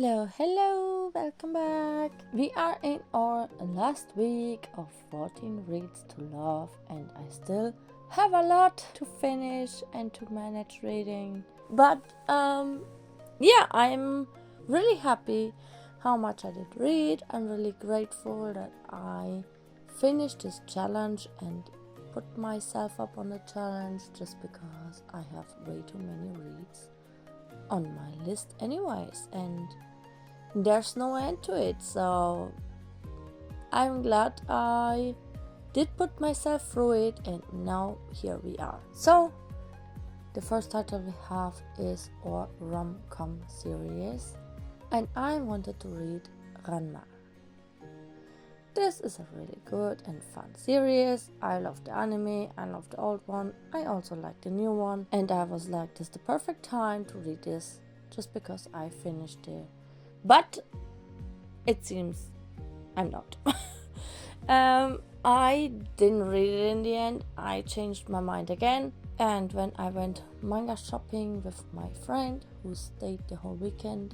Hello, welcome back. We are in our last week of 14 reads to love, and I still have a lot to finish and to manage reading. But yeah, I'm really happy how much I did read. I'm really grateful that I finished this challenge and put myself up on the challenge just because I have way too many reads on my list anyways, and there's no end to it, so I'm glad I did put myself through it, and now here we are. So the first title we have is our rom-com series, and I wanted to read Ranma. This is a really good and fun series. I love the anime, I love the old one, I also like the new one, and I was like, this is the perfect time to read this just because I finished it. But it seems I'm not. I didn't read it in the end. I changed my mind again, and when I went manga shopping with my friend who stayed the whole weekend,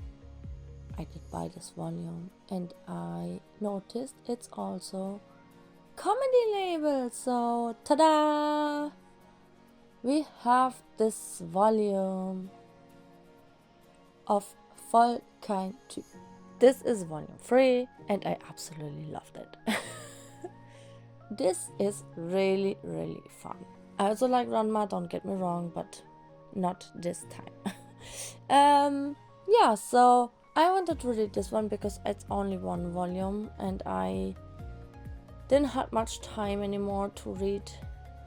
I did buy this volume, and I noticed it's also comedy label. So ta-da! We have this volume of Voll kein Typ. This is volume 3, and I absolutely loved it. This is really fun. I also like Ranma, don't get me wrong, but not this time. Yeah, so I wanted to read this one because it's only one volume, and I didn't have much time anymore to read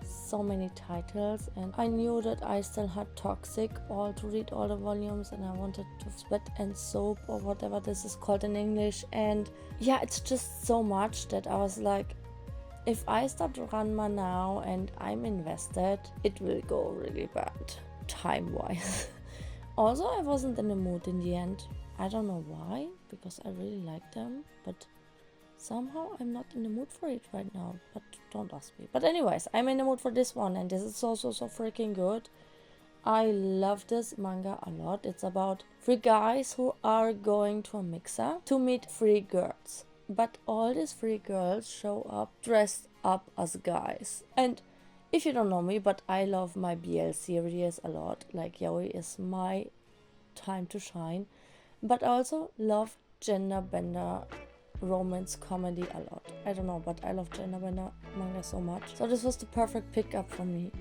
so many titles, and I knew that I still had Toxic all to read all the volumes, and I wanted to Sweat and Soap or whatever this is called in English, and yeah, it's just so much that I was like, if I start Ranma now and I'm invested, it will go really bad time-wise. Also, I wasn't in the mood in the end. I don't know why, because I really like them, but somehow I'm not in the mood for it right now, but don't ask me. But anyways, I'm in the mood for this one, and this is so freaking good. I love this manga a lot. It's about 3 guys who are going to a mixer to meet 3 girls. But all these 3 girls show up dressed up as guys. And if you don't know me, but I love my BL series a lot. Like, yaoi is my time to shine. But I also love gender bender romance comedy a lot. I don't know, but I love gender bender manga so much. So this was the perfect pickup for me.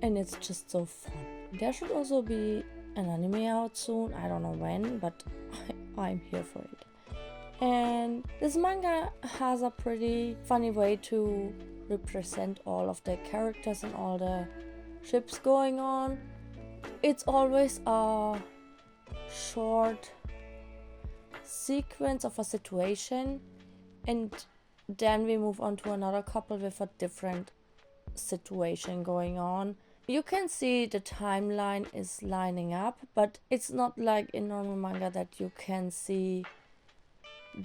And it's just so fun. There should also be an anime out soon. I don't know when, but I'm here for it. And this manga has a pretty funny way to represent all of the characters and all the ships going on. It's always a short sequence of a situation, and then we move on to another couple with a different situation going on. You can see the timeline is lining up, but it's not like in normal manga that you can see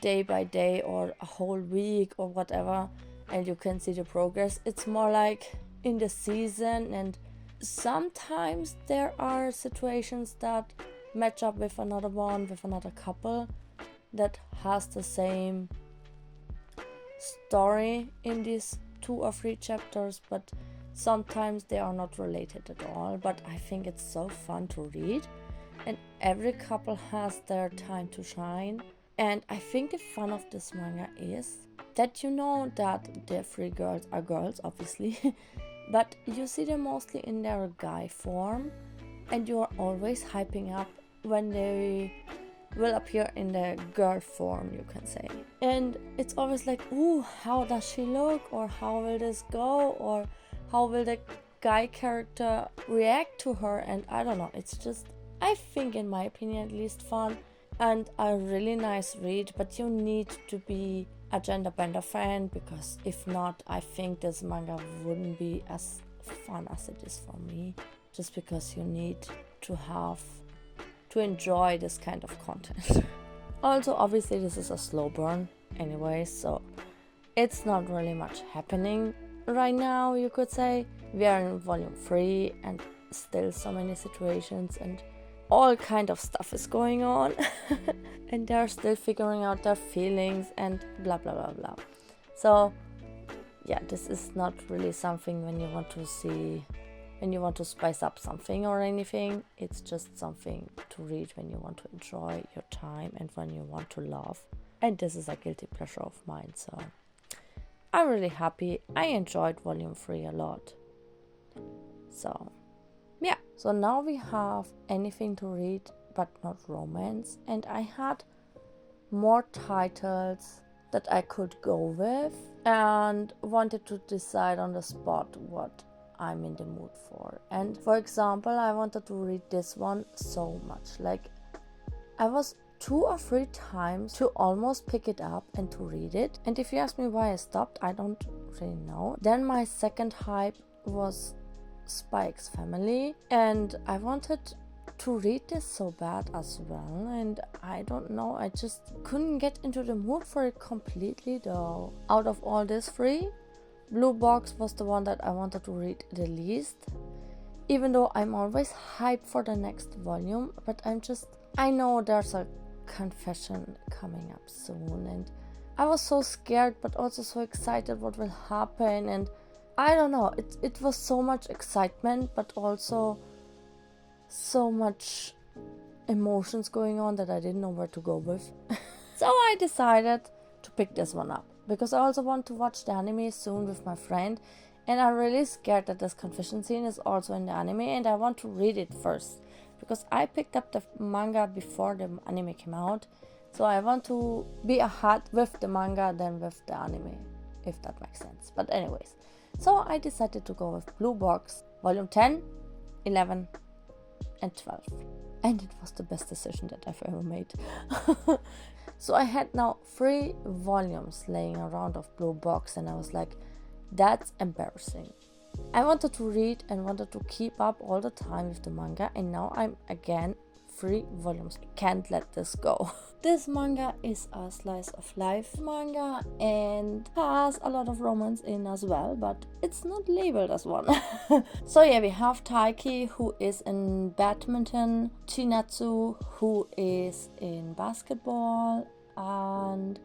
day by day or a whole week or whatever, and you can see the progress. It's more like in the season, and sometimes there are situations that match up with another one, with another couple that has the same story in these 2 or 3 chapters, but sometimes they are not related at all. But I think it's so fun to read, and every couple has their time to shine. And I think the fun of this manga is that you know that the 3 girls are girls, obviously, but you see them mostly in their guy form, and you are always hyping up when they will appear in the girl form, you can say. And it's always like, ooh, how does she look, or how will this go, or how will the guy character react to her? And I don't know, it's just, I think, in my opinion at least, fun and a really nice read. But you need to be a gender bender fan, because if not, I think this manga wouldn't be as fun as it is for me, just because you need to enjoy this kind of content. Also, obviously, this is a slow burn anyway, so it's not really much happening right now, you could say. We are in volume 3, and still so many situations, and all kind of stuff is going on and they're still figuring out their feelings and blah blah blah blah. So yeah, this is not really something when you want to spice up something or anything. It's just something to read when you want to enjoy your time and when you want to laugh. And this is a guilty pleasure of mine, so I'm really happy. I enjoyed volume 3 a lot. So yeah, so now we have anything to read but not romance, and I had more titles that I could go with and wanted to decide on the spot what I'm in the mood for. And for example, I wanted to read this one so much. Like, I was 2 or 3 times to almost pick it up and to read it. And if you ask me why I stopped, I don't really know. Then my second hype was Spy X Family, and I wanted to read this so bad as well, and I don't know, I just couldn't get into the mood for it completely though. Out of all these 3, Blue Box was the one that I wanted to read the least, even though I'm always hyped for the next volume. But I know there's a confession coming up soon, and I was so scared but also so excited what will happen. And I don't know, it was so much excitement but also so much emotions going on that I didn't know where to go with. So I decided to pick this one up because I also want to watch the anime soon with my friend, and I'm really scared that this confession scene is also in the anime, and I want to read it first because I picked up the manga before the anime came out, so I want to be ahead with the manga than with the anime, if that makes sense. But anyways, so I decided to go with Blue Box volume 10, 11 and 12, and it was the best decision that I've ever made. So I had now 3 volumes laying around of Blue Box, and I was like, that's embarrassing. I wanted to read and wanted to keep up all the time with the manga, and now I'm again 3 volumes. I can't let this go. This manga is a slice of life manga and has a lot of romance in as well, but it's not labeled as one. So yeah, we have Taiki, who is in badminton, Chinatsu, who is in basketball, and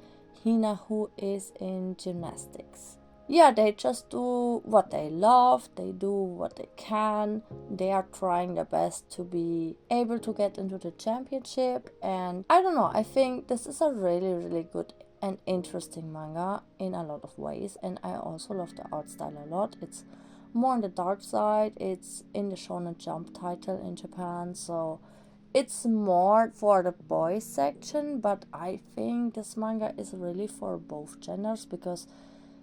Hina, who is in gymnastics. Yeah, they just do what they love, they do what they can, they are trying their best to be able to get into the championship, and I don't know, I think this is a really, really good and interesting manga in a lot of ways, and I also love the art style a lot. It's more on the dark side, it's in the Shonen Jump title in Japan, so it's more for the boys section, but I think this manga is really for both genders because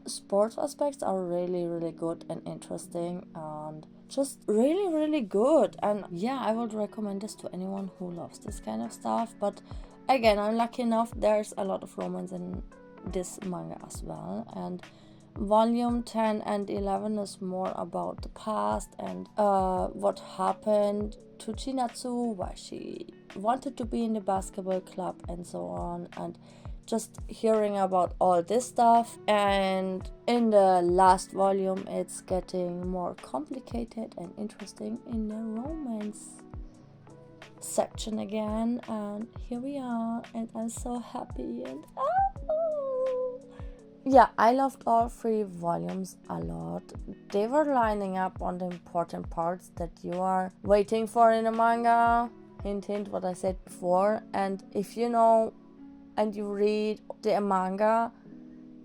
sports aspects are really, really good and interesting and just really, really good. And yeah, I would recommend this to anyone who loves this kind of stuff. But again, I'm lucky enough, there's a lot of romance in this manga as well, and volume 10 and 11 is more about the past and what happened to Chinatsu, why she wanted to be in the basketball club and so on, and just hearing about all this stuff. And in the last volume, it's getting more complicated and interesting in the romance section again, and here we are, and I'm so happy. And yeah, I loved all 3 volumes a lot. They were lining up on the important parts that you are waiting for in a manga. Hint hint what I said before. And if you know and you read the manga,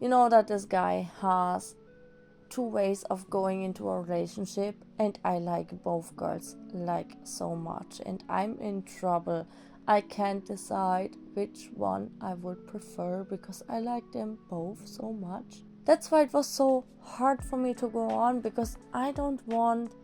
you know that this guy has 2 ways of going into a relationship, and I like both girls like so much, and I'm in trouble. I can't decide which one I would prefer because I like them both so much. That's why it was so hard for me to go on, because I don't want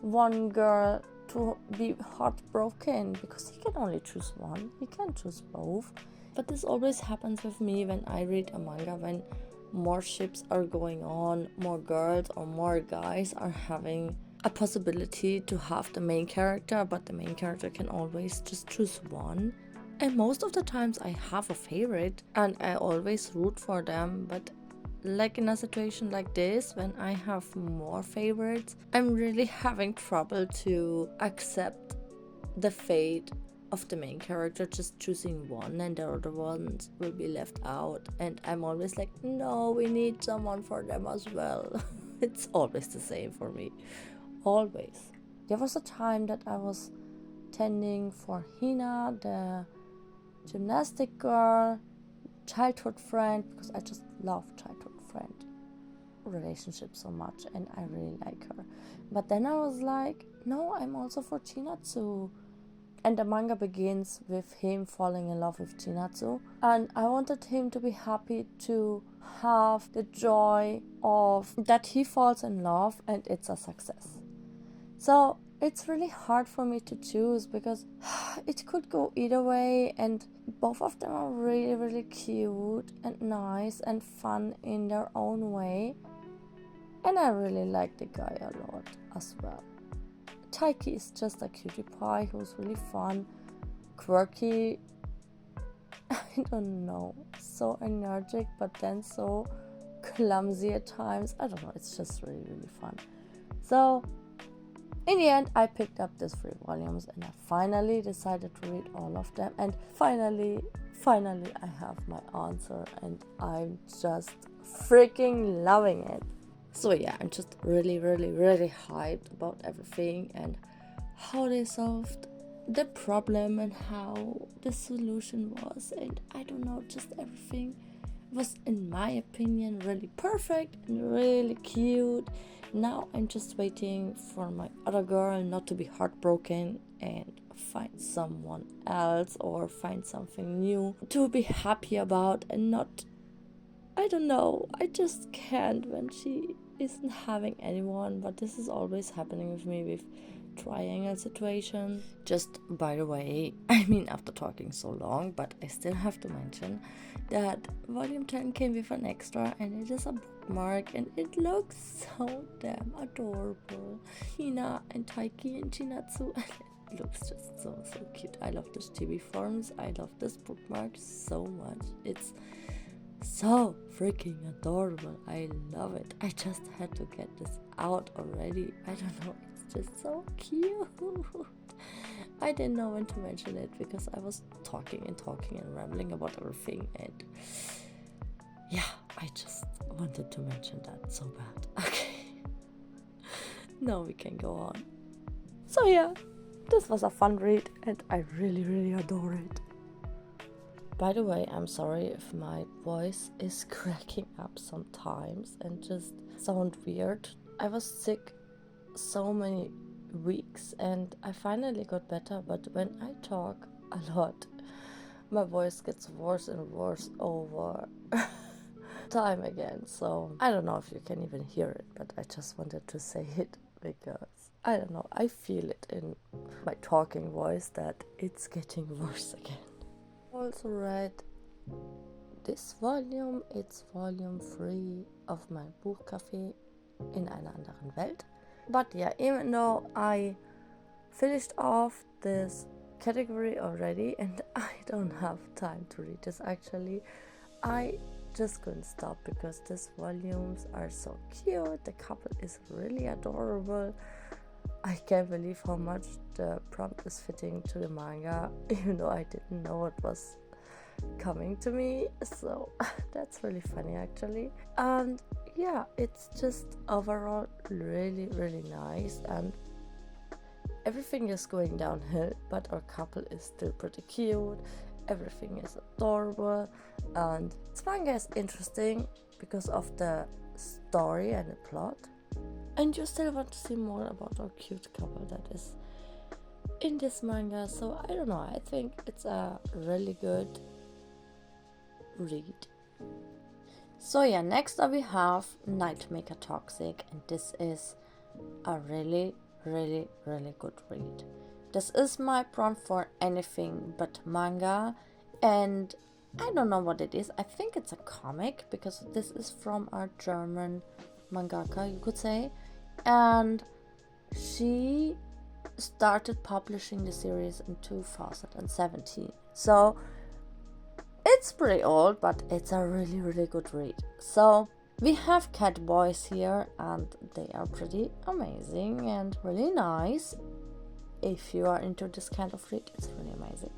one girl to be heartbroken because he can only choose one. He can't choose both. But this always happens with me when I read a manga, when more ships are going on, more girls or more guys are having a possibility to have the main character, but the main character can always just choose one. And most of the times I have a favorite and I always root for them, but like in a situation like this, when I have more favorites, I'm really having trouble to accept the fate of the main character just choosing one and the other ones will be left out, and I'm always like, no, we need someone for them as well. It's always the same for me, always. There was a time that I was tending for Hina, the gymnastic girl, childhood friend, because I just love childhood friend relationship so much and I really like her. But then I was like, no, I'm also for Chinatsu. And the manga begins with him falling in love with Chinatsu, and I wanted him to be happy to have the joy of that he falls in love and it's a success. So it's really hard for me to choose because it could go either way, and both of them are really, really cute and nice and fun in their own way. And I really like the guy a lot as well. Taiki is just a cutie pie who's really fun, quirky, I don't know, so energetic but then so clumsy at times. I don't know, it's just really, really fun. So in the end, I picked up these 3 volumes and I finally decided to read all of them, and finally I have my answer and I'm just freaking loving it. So yeah, I'm just really, really, really hyped about everything and how they solved the problem and how the solution was, and I don't know, just everything was, in my opinion, really perfect and really cute. Now I'm just waiting for my other girl not to be heartbroken and find someone else or find something new to be happy about, and not, I don't know, I just can't when she isn't having anyone. But this is always happening with me with triangle situation. Just by the way, I mean, after talking so long, but I still have to mention that volume 10 came with an extra, and it is a bookmark and it looks so damn adorable. Hina and Taiki and Chinatsu. It looks just so cute. I love this chibi forms. I love this bookmark so much. It's so freaking adorable. I love it. I just had to get this out already. I don't know, it's just so cute. I didn't know when to mention it because I was talking and rambling about everything, and yeah, I just wanted to mention that so bad. Okay, now we can go on. So yeah, this was a fun read and I really, really adore it. By the way, I'm sorry if my voice is cracking up sometimes and just sound weird. I was sick so many weeks and I finally got better, but when I talk a lot, my voice gets worse and worse over time again. So I don't know if you can even hear it, but I just wanted to say it because I don't know, I feel it in my talking voice that it's getting worse again. Also read this volume. It's volume 3 of my Buchcafé in einer anderen Welt. But yeah, even though I finished off this category already and I don't have time to read this, actually I just couldn't stop because these volumes are so cute. The couple is really adorable. I can't believe how much the prompt is fitting to the manga, even though I didn't know it was coming to me. So that's really funny actually. And yeah, it's just overall really, really nice, and everything is going downhill, but our couple is still pretty cute. Everything is adorable, and this manga is interesting because of the story and the plot, and you still want to see more about our cute couple that is in this manga. So I don't know, I think it's a really good read. So yeah, next up we have Nightmaker Toxic, and this is a really, really, really good read. This is my prompt for anything but manga, and I don't know what it is. I think it's a comic because this is from our German mangaka, you could say, and she started publishing the series in 2017. So it's pretty old, but it's a really, really good read. So we have cat boys here, and they are pretty amazing and really nice. if you are into this kind of read, it's really amazing.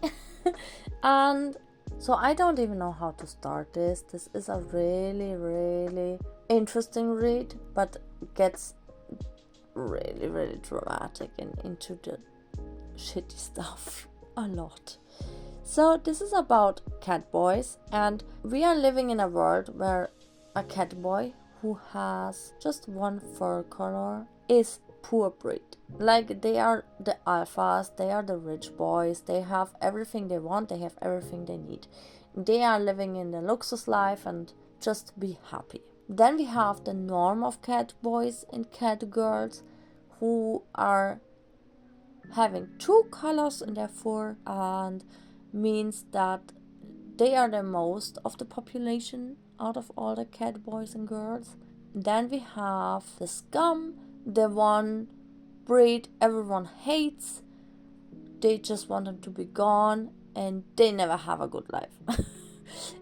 And so I don't even know how to start this. This is a really, really interesting read, but gets really, really dramatic and into the shitty stuff a lot. So this is about cat boys, and we are living in a world where a cat boy who has just one fur color is poor breed. Like, they are the alphas, they are the rich boys, they have everything they want, they have everything they need. They are living in the luxus life and just be happy. Then we have the norm of cat boys and cat girls who are having two colors in their fur, and means that they are the most of the population out of all the cat boys and girls. Then we have the scum, the one breed everyone hates. They just want them to be gone, and they never have a good life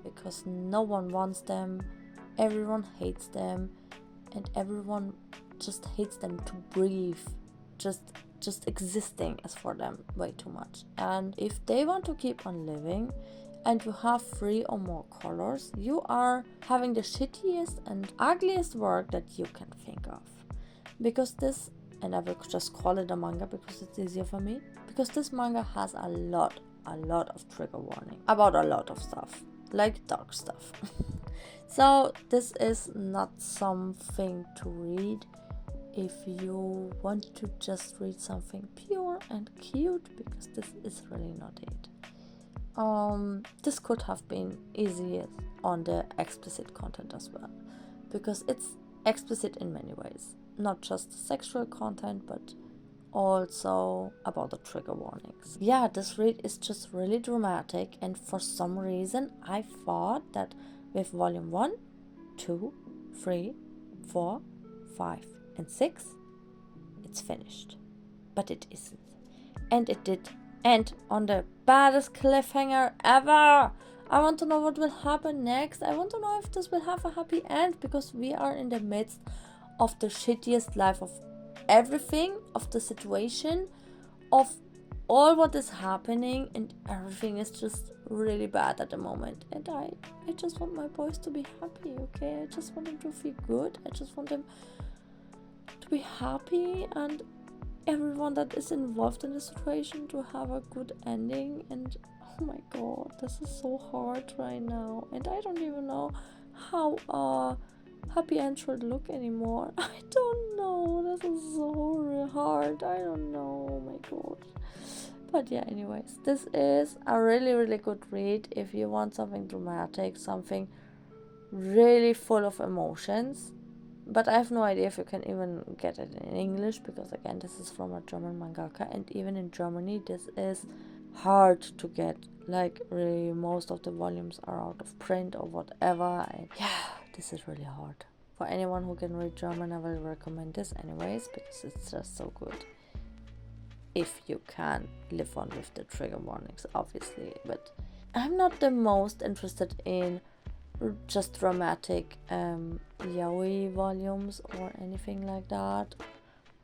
because no one wants them, everyone hates them, and everyone just hates them to breathe. Just existing is for them way too much. And if they want to keep on living and you have 3 or more colors, you are having the shittiest and ugliest work that you can think of. Because this, and I will just call it a manga because it's easier for me, because this manga has a lot of trigger warning about a lot of stuff, like dark stuff. So this is not something to read if you want to just read something pure and cute, because this is really not it. This could have been easier on the explicit content as well, because it's explicit in many ways, not just sexual content, but also about the trigger warnings. Yeah, this read is just really dramatic, and for some reason I thought that with volume 1, 2, 3, 4, 5 and 6 it's finished, but it isn't. And it did end on the baddest cliffhanger ever. I want to know what will happen next. I want to know if this will have a happy end, because we are in the midst of the shittiest life of everything, of the situation, of all what is happening, and everything is just really bad at the moment. And I just want my boys to be happy, okay? I just want them to feel good. I just want them to be happy, and everyone that is involved in the situation to have a good ending. And oh my god, this is so hard right now, and I don't even know how a happy end should look anymore. I don't know, this is so hard. I don't know, oh my god. But yeah, anyways, this is a really good read if you want something dramatic, something really full of emotions. But I have no idea if you can even get it in English, because again, this is from a German mangaka, and even in Germany this is hard to get. Like, really, most of the volumes are out of print or whatever, and yeah, this is really hard. For anyone who can read German, I will recommend this anyways, because it's just so good. If you can live on with the trigger warnings, obviously. But I'm not the most interested in just dramatic yaoi volumes or anything like that,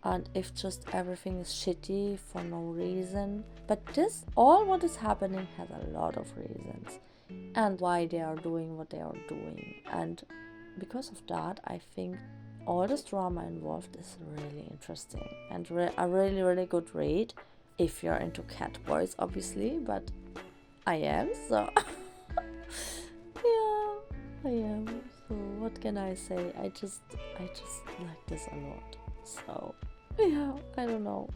and if just everything is shitty for no reason. But this, all what is happening has a lot of reasons and why they are doing what they are doing, and because of that I think all this drama involved is really interesting and a really good read if you're into cat boys, obviously. But I am, so yeah, I am. So what can I say? I just like this a lot. So yeah, I don't know.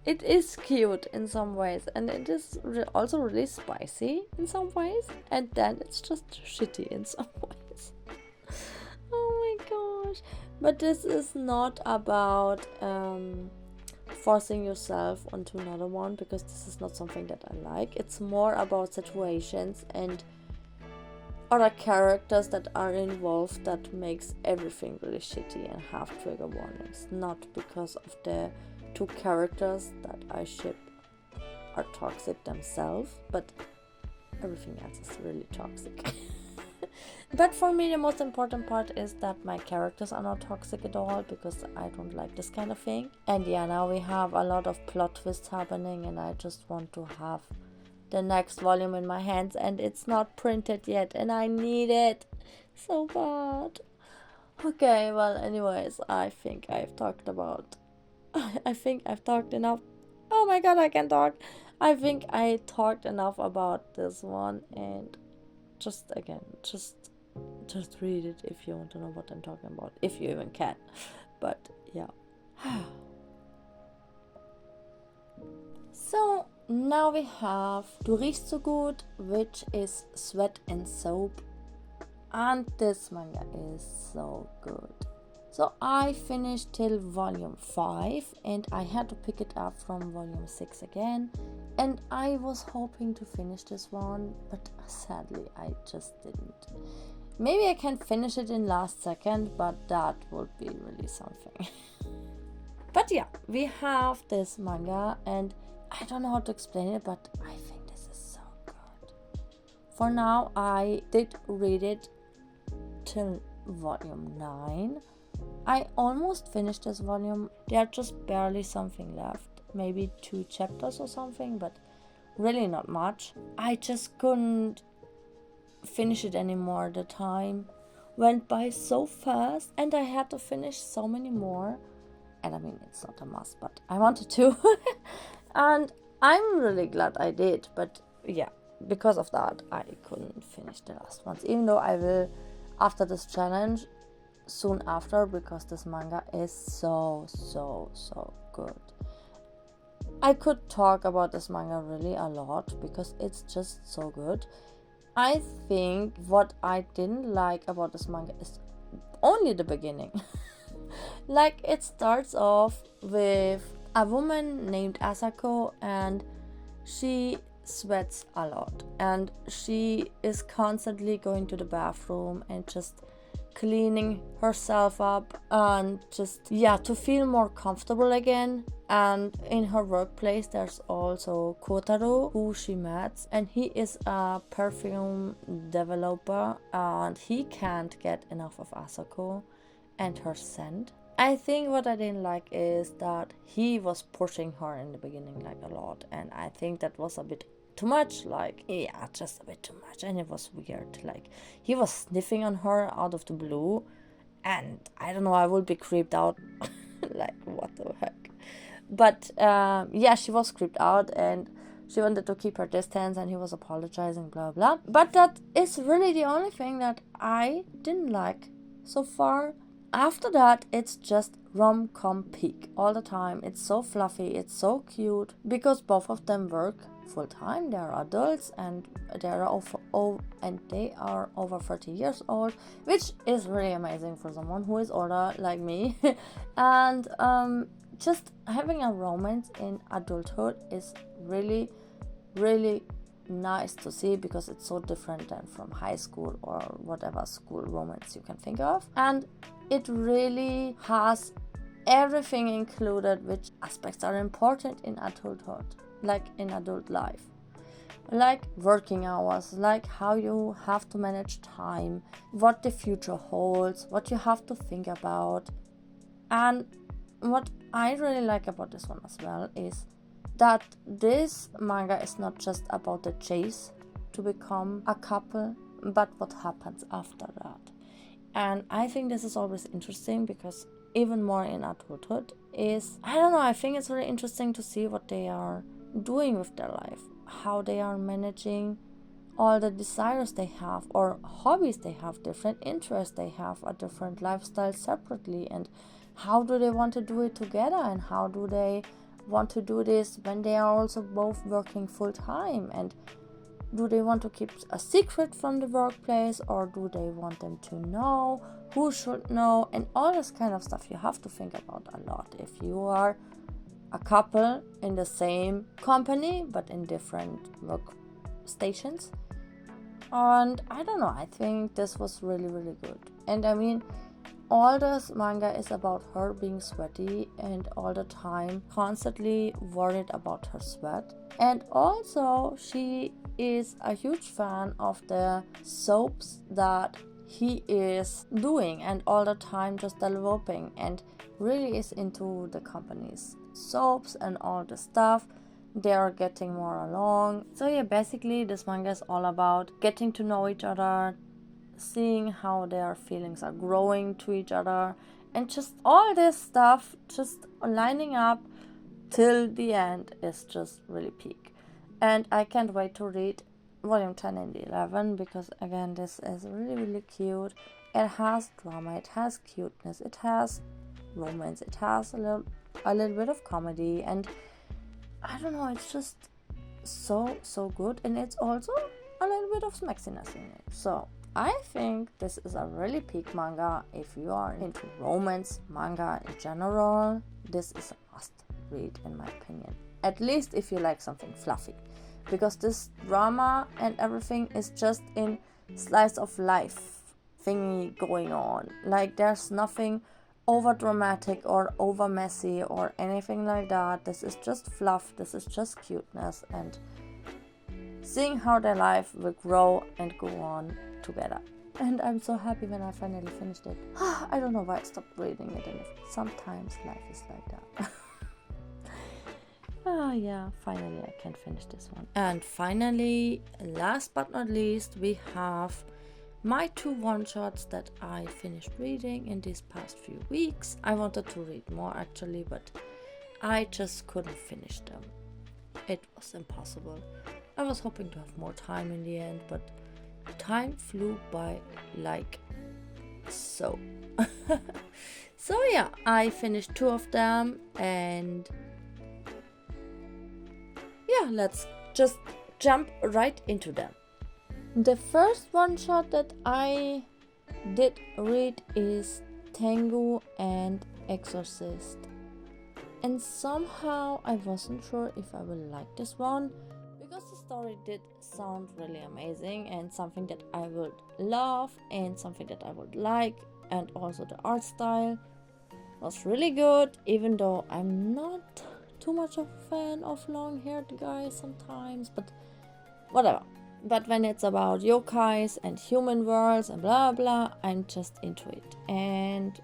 It is cute in some ways, and it is also really spicy in some ways, and then it's just shitty in some ways. Oh my gosh. But this is not about forcing yourself onto another one, because this is not something that I like. It's more about situations and other characters that are involved that makes everything really shitty and have trigger warnings. Not because of the two characters that I ship are toxic themselves, but everything else is really toxic. But for me, the most important part is that my characters are not toxic at all, because I don't like this kind of thing. And yeah, now we have a lot of plot twists happening, and I just want to have the next volume in my hands, and it's not printed yet, and I need it so bad. Okay, well, anyways, I think I've talked enough. Oh my god, I can talk. I think I talked enough about this one, and just read it if you want to know what I'm talking about, if you even can. But yeah. So now we have Du riechst so gut, which is Sweat and Soap, and this manga is so good. So I finished till volume 5, and I had to pick it up from volume 6 again, and I was hoping to finish this one, but sadly I just didn't. Maybe I can finish it in last second, but that would be really something. But yeah, we have this manga, and I don't know how to explain it, but I think this is so good. For now, I did read it till volume 9. I almost finished this volume. There are just barely something left, maybe 2 chapters or something, but really not much. I just couldn't finish it anymore. The time went by so fast, and I had to finish so many more. And I mean, it's not a must, but I wanted to. And I'm really glad I did, but yeah, because of that I couldn't finish the last ones, even though I will after this challenge soon after, because this manga is so good. I could talk about this manga really a lot because it's just so good. I think what I didn't like about this manga is only the beginning. Like, it starts off with a woman named Asako, and she sweats a lot, and she is constantly going to the bathroom and just cleaning herself up, and just to feel more comfortable again. And in her workplace there's also Kotaro, who she met, and he is a perfume developer, and he can't get enough of Asako and her scent. I think what I didn't like is that he was pushing her in the beginning like a lot, and I think that was a bit too much, just a bit too much, and it was weird. Like, he was sniffing on her out of the blue, and I don't know, I would be creeped out. Like, what the heck. But she was creeped out, and she wanted to keep her distance, and he was apologizing, blah blah. But that is really the only thing that I didn't like so far. After that, it's just rom-com peak all the time. It's so fluffy, it's so cute, because both of them work full-time. They are adults, and they are over 30 years old, which is really amazing for someone who is older like me. And just having a romance in adulthood is really nice to see, because it's so different than from high school or whatever school romance you can think of. And it really has everything included, which aspects are important in adulthood, like in adult life, like working hours, like how you have to manage time, what the future holds, what you have to think about. And what I really like about this one as well is that this manga is not just about the chase to become a couple, but what happens after that. And I think this is always interesting, because even more in adulthood is, I don't know, I think it's really interesting to see what they are doing with their life, how they are managing all the desires they have, or hobbies they have, different interests they have, a different lifestyle separately, and how do they want to do it together, and how do they want to do this when they are also both working full time, and do they want to keep a secret from the workplace, or do they want them to know, who should know, and all this kind of stuff you have to think about a lot if you are a couple in the same company but in different work stations. And I don't know, I think this was really good. And I mean, all this manga is about her being sweaty and all the time constantly worried about her sweat, and also she is a huge fan of the soaps that he is doing and all the time just developing, and really is into the company's soaps and all the stuff. They are getting more along. So yeah, basically this manga is all about getting to know each other, seeing how their feelings are growing to each other, and just all this stuff just lining up till the end is just really peak. And I can't wait to read volume 10 and 11, because again, this is really cute. It has drama, it has cuteness, it has romance, it has a little bit of comedy, and I don't know, it's just so good. And it's also a little bit of smexiness in it. So I think this is a really peak manga. If you are into romance manga in general, this is a must read in my opinion. At least if you like something fluffy, because this drama and everything is just in slice of life thingy going on. Like there's nothing over dramatic or over messy or anything like that. This is just fluff, this is just cuteness, and seeing how their life will grow and go on together. And I'm so happy when I finally finished it. I don't know why I stopped reading it, and sometimes life is like that. Yeah, finally I can finish this one. And finally, last but not least, we have my 2 one-shots that I finished reading in these past few weeks. I wanted to read more actually, but I just couldn't finish them. It was impossible. I was hoping to have more time in the end, but time flew by like so. So yeah, I finished 2 of them, and yeah, let's just jump right into them. The first one shot that I did read is Tengu and Exorcist, and somehow I wasn't sure if I will like this one, because the story did sound really amazing and something that I would love and something that I would like, and also the art style was really good, even though I'm not too much of a fan of long-haired guys sometimes, but whatever. But when it's about yokais and human worlds and blah blah, I'm just into it.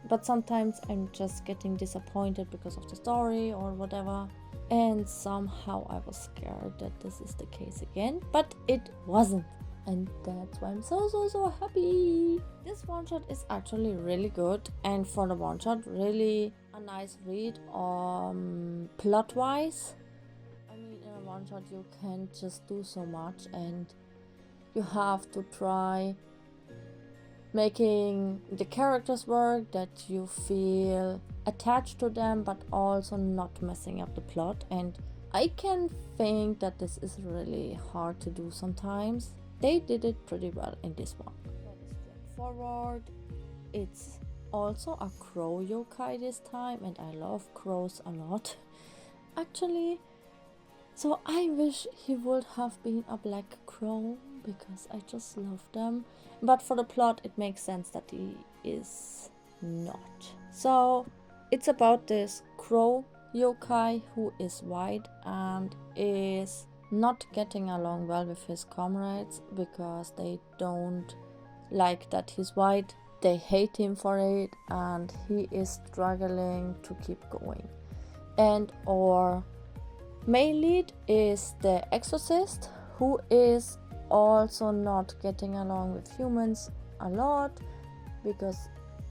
But sometimes I'm just getting disappointed because of the story or whatever. And somehow I was scared that this is the case again, but it wasn't. And that's why I'm so happy. This one shot is actually really good, and for the one shot, really a nice read. Plot wise, I mean, in a one shot you can just do so much, and you have to try making the characters work, that you feel attached to them, but also not messing up the plot. And I can think that this is really hard to do sometimes. They did it pretty well in this one. Very straightforward. It's also a crow yokai this time, and I love crows a lot, actually. So I wish he would have been a black crow, because I just love them. But for the plot, it makes sense that he is not. So it's about this crow yokai who is white and is not getting along well with his comrades, because they don't like that he's white. They hate him for it, and he is struggling to keep going. And our main lead is the exorcist, who is also not getting along with humans a lot, because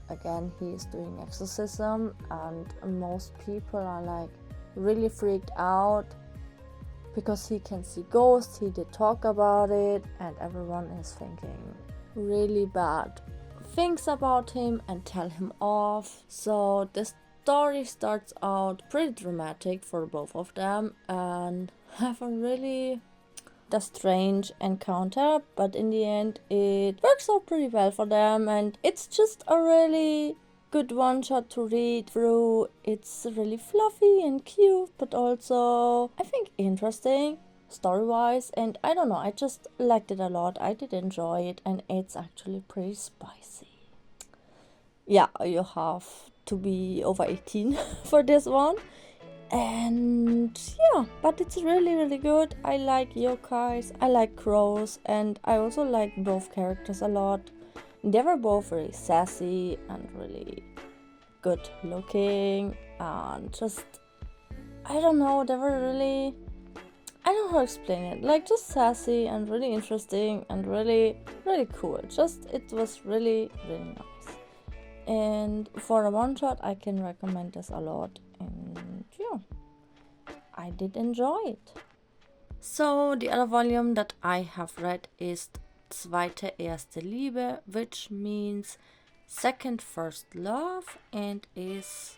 again, he is doing exorcism, and most people are like really freaked out because he can see ghosts. He did talk about it, and everyone is thinking really bad things about him and tell him off. So the story starts out pretty dramatic for both of them, and have a really strange encounter, but in the end it works out pretty well for them, and it's just a really good one shot to read through. It's really fluffy and cute, but also I think interesting story wise, and I don't know, I just liked it a lot. I did enjoy it, and it's actually pretty spicy. Yeah, you have to be over 18 for this one. And yeah, but it's really good. I like yokais, I like crows, and I also like both characters a lot. They were both very sassy and really good looking, and just, I don't know, they were really, I don't know how to explain it, like just sassy and really interesting and really cool. Just, it was really nice. And for a one shot, I can recommend this a lot. And yeah, I did enjoy it. So the other volume that I have read is Zweite erste Liebe, which means second first love, and is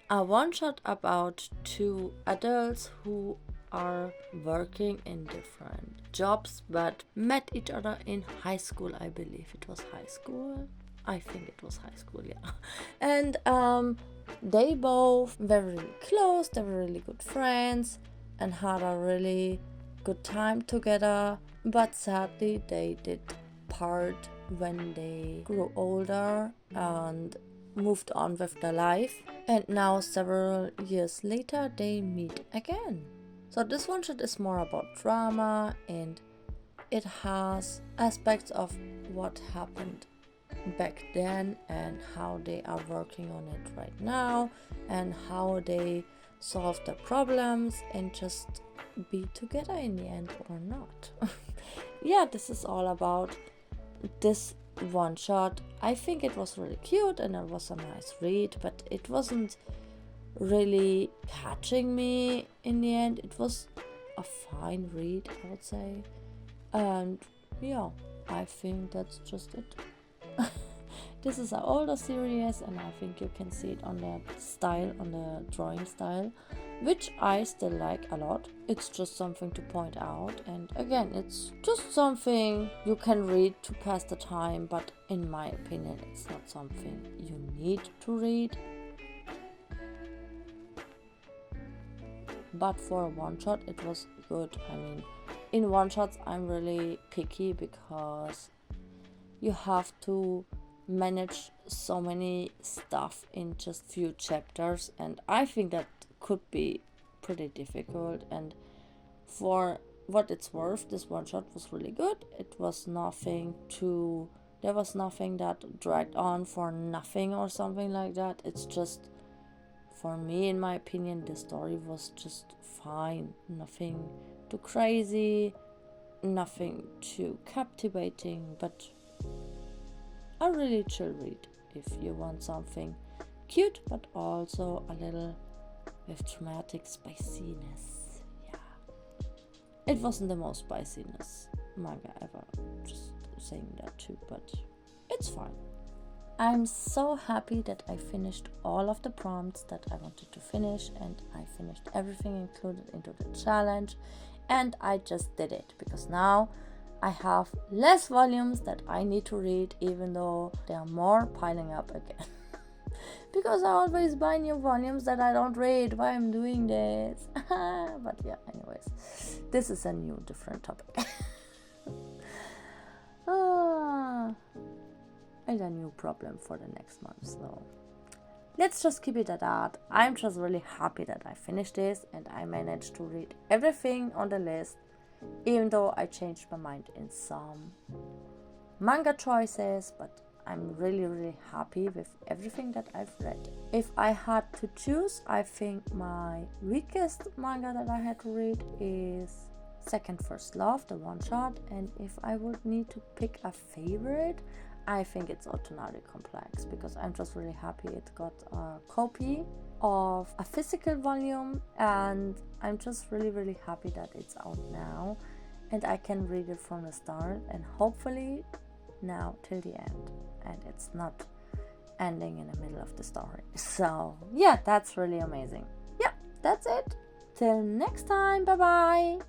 a one shot about two adults who are working in different jobs but met each other in high school. I believe it was high school. I think it was high school, yeah. And they both were really close, they were really good friends and had a really good time together. But sadly, they did part when they grew older and moved on with their life. And now, several years later, they meet again. So this one shot is more about drama, and it has aspects of what happened back then and how they are working on it right now and how they solve the problems and just be together in the end or not. Yeah, this is all about this one shot. I think it was really cute and it was a nice read, but it wasn't really catching me in the end. It was a fine read, I would say. And yeah, I think that's just it. This is an older series, and I think you can see it on the style, on the drawing style, which I still like a lot. It's just something to point out, and again, it's just something you can read to pass the time, but in my opinion, it's not something you need to read. But for a one shot, it was good. I mean, in one shots, I'm really picky because you have to manage so many stuff in just few chapters, and I think that could be pretty difficult. And for what it's worth, this one shot was really good. It was nothing too, there was nothing that dragged on for nothing or something like that. It's just, for me, in my opinion, the story was just fine. Nothing too crazy, nothing too captivating, but a really chill read if you want something cute but also a little with dramatic spiciness. Yeah, it wasn't the most spiciness manga ever, just saying that too, but it's fine. I'm so happy that I finished all of the prompts that I wanted to finish, and I finished everything included into the challenge, and I just did it because now I have less volumes that I need to read, even though there are more piling up again. Because I always buy new volumes that I don't read. Why I'm doing this? But yeah, anyways, this is a new different topic. And a new problem for the next month. So let's just keep it at that. I'm just really happy that I finished this and I managed to read everything on the list, even though I changed my mind in some manga choices, but I'm really happy with everything that I've read. If I had to choose, I think my weakest manga that I had to read is Second First Love, the one shot, and if I would need to pick a favorite, I think it's Otonari Complex, because I'm just really happy it got a copy of a physical volume, and I'm just really happy that it's out now and I can read it from the start and hopefully now till the end, and it's not ending in the middle of the story. So yeah, that's really amazing. Yeah, that's it. Till next time, bye bye.